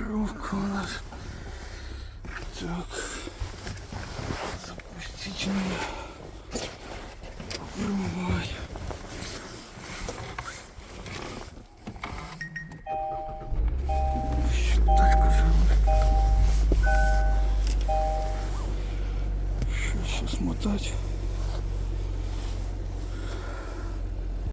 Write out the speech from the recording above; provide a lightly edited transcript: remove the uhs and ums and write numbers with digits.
Коровка у нас. Так. Запустить меня. Попробовать. Щитачка же. Сейчас мотать.